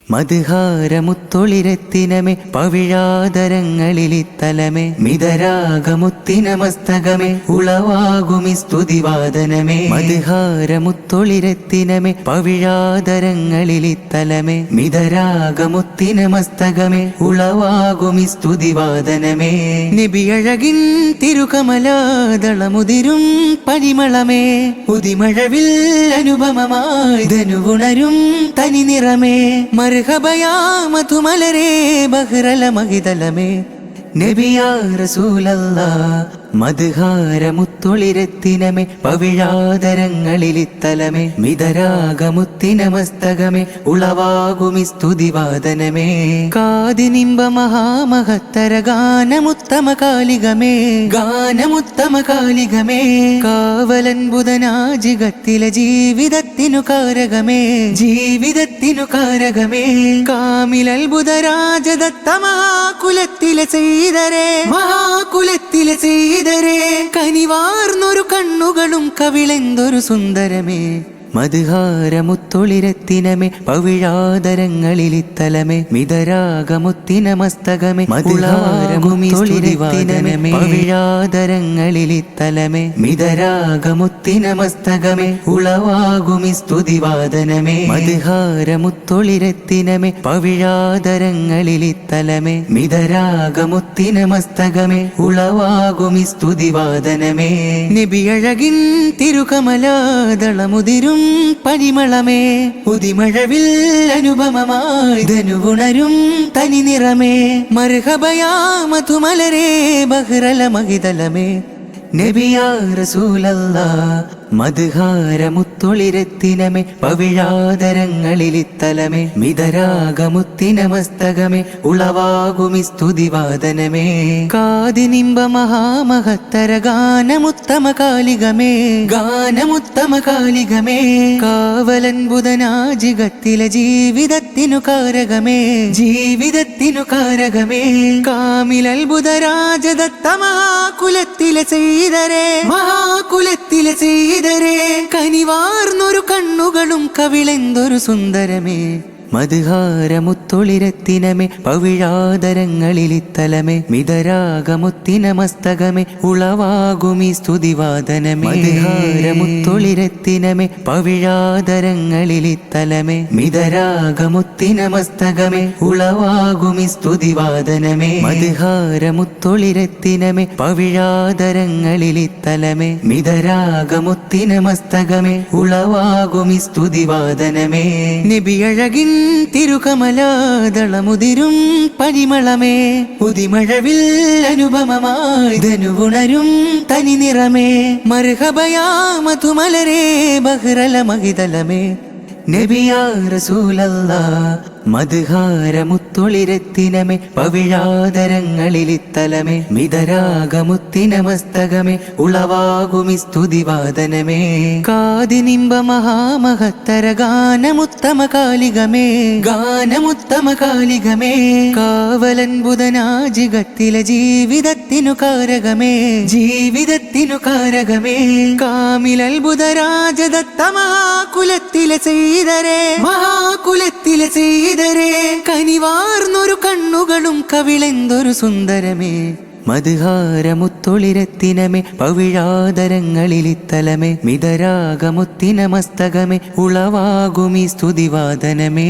മദ്ഹാരമുത്തൊളിരത്തിനമേ പവിഴാതരങ്ങളിലിത്തലമേ മിതരാഗമുത്തിന മസ്തകമേ ഉളവാകുമി സ്തുതിവാദനമേ മദ്ഹാരമുത്തൊളിരത്തിനമേ പവിഴാതരങ്ങളിലിത്തലമേ മിതരാഗമുത്തിന മസ്തകമേ ഉളവാകുമി സ്തുതിവാദനമേ നബിയഴകിൻ തിരുകമലാദളമുതിരും പരിമളമേ ഉദിമഴവിൽ അനുപമമായി ധനുവുണരും തനി നിറമേ മർഹബയാ മധുമലരേ ബഹ്റല മഹിതലമേ നബിയാ റസൂലല്ലാഹ് മദ്ഹാരമുത്തൊളിരത്തിനമേ പവിഴാതരങ്ങളിലിത്തലമേ മിതരാഗമുത്തിന മസ്തകമേ ഉളവാകുമി സ്തുതിവാദനമേ കാതിനിമ്പ മഹാമഹത്തര ഗാനമുത്തമ കാലികമേ ഗാനമുത്തമ കാവലൻ ബുധനാജികത്തിലെ ജീവിതത്തിനു കാരകമേ കാമിലത്ഭുതരാജദത്ത മഹാകുലത്തിലെ ചെയ്തരേ കനിവാർന്നൊരു കണ്ണുകളും കവിളെന്തൊരു സുന്ദരമേ മദ്ഹാരമുത്തൊളിരത്തിനമേ പവിഴാതരങ്ങളിലിത്തലമേ മിതരാഗമുത്തിന മസ്തകമേ മദ്ഹാരമുത്തൊളിരത്തിനമേ പവിഴാതരങ്ങളിലിത്തലമേ മിതരാഗമുത്തിന മസ്തകമേ ഉളവാകുമി സ്തുതിവാദനമേ മദ്ഹാരമുത്തൊളിരത്തിനമേ പവിഴാതരങ്ങളിലിത്തലമേ മിതരാഗമുത്തിന മസ്തകമേ ഉളവാകുമി സ്തുതിവാദനമേ നബിയഴകിൻ തിരുകമലാദളമുതിരും പരിമളമേ ഉദിമഴവിൽ അനുപമമായി ധനുവുണരും തനി നിറമേ മർഹബയാ മധുമലരേ ബഹ്റല മഹിതലമേ നബിയാ റസൂലല്ലാഹ് മദ്ഹാരമുത്തൊളിരത്തിനമേ പവിഴാതരങ്ങളിലിത്തലമേ മിതരാഗമുത്തിന മസ്തകമേ ഉളവാകുമി സ്തുതിവാദനമേ കാതിനിമ്പ മഹാമഹത്തര ഗാനമുത്തമ കാലികമേ കാവലൻ ബുധനാജികത്തിലെ ജീവിതത്തിനു കാരകമേ കാമിലത്ഭുതരാജദത്ത മഹാകുലത്തിലെ ചെയ്തരേ കനിവാർന്നൊരു കണ്ണുകളും കവിളെന്തൊരു സുന്ദരമേ മദ്ഹാരമുത്തൊളിരത്തിനമേ പവിഴാതരങ്ങളിലിത്തലമേ മിതരാഗമുത്തിന മസ്തകമേ ഉളവാകുമി സ്തുതിവാദനമേ മദ്ഹാരമുത്തൊളിരത്തിനമേ പവിഴാതരങ്ങളിലിത്തലമേ മിതരാഗമുത്തിന മസ്തകമേ ഉളവാകുമി സ്തുതിവാദനമേ മദ്ഹാരമുത്തൊളിരത്തിനമേ പവിഴാതരങ്ങളിലിത്തലമേ മിതരാഗമുത്തിന മസ്തകമേ ഉളവാകുമി സ്തുതിവാദനമേ നബിയഴകിൻ തിരുകമലാദളമുതിരും പരിമളമേ ഉദിമഴവിൽ അനുപമമായി ധനുവുണരും തനി നിറമേ മർഹബയാ മധുമലരേ ബഹ്റല മഹിതലമേ നബിയാ റസൂലല്ലാഹ് മദ്ഹാരമുത്തൊളിരത്തിനമേ പവിഴാതരങ്ങളിലിത്തലമേ മിതരാഗമുത്തിന മസ്തകമേ ഉളവാകുമി സ്തുതിവാദനമേ കാതിനിമ്പ മഹാമഹത്തര ഗാനമുത്തമ കാലികമേ കാവലൻ ബുധനാജികത്തിലെ ജീവിതത്തിനു കാരകമേ കാമിലത്ഭുതരാജദത്ത മഹാകുലത്തിലെ ചെയ്തരേ കനിവാർന്നൊരു കണ്ണുകളും കവിളെന്തൊരു സുന്ദരമേ മദ്ഹാരമുത്തൊളിരത്തിനമേ പവിഴാതരങ്ങളിലിത്തലമേ മിതരാഗമുത്തിന മസ്തകമേ ഉളവാകുമി സ്തുതിവാദനമേ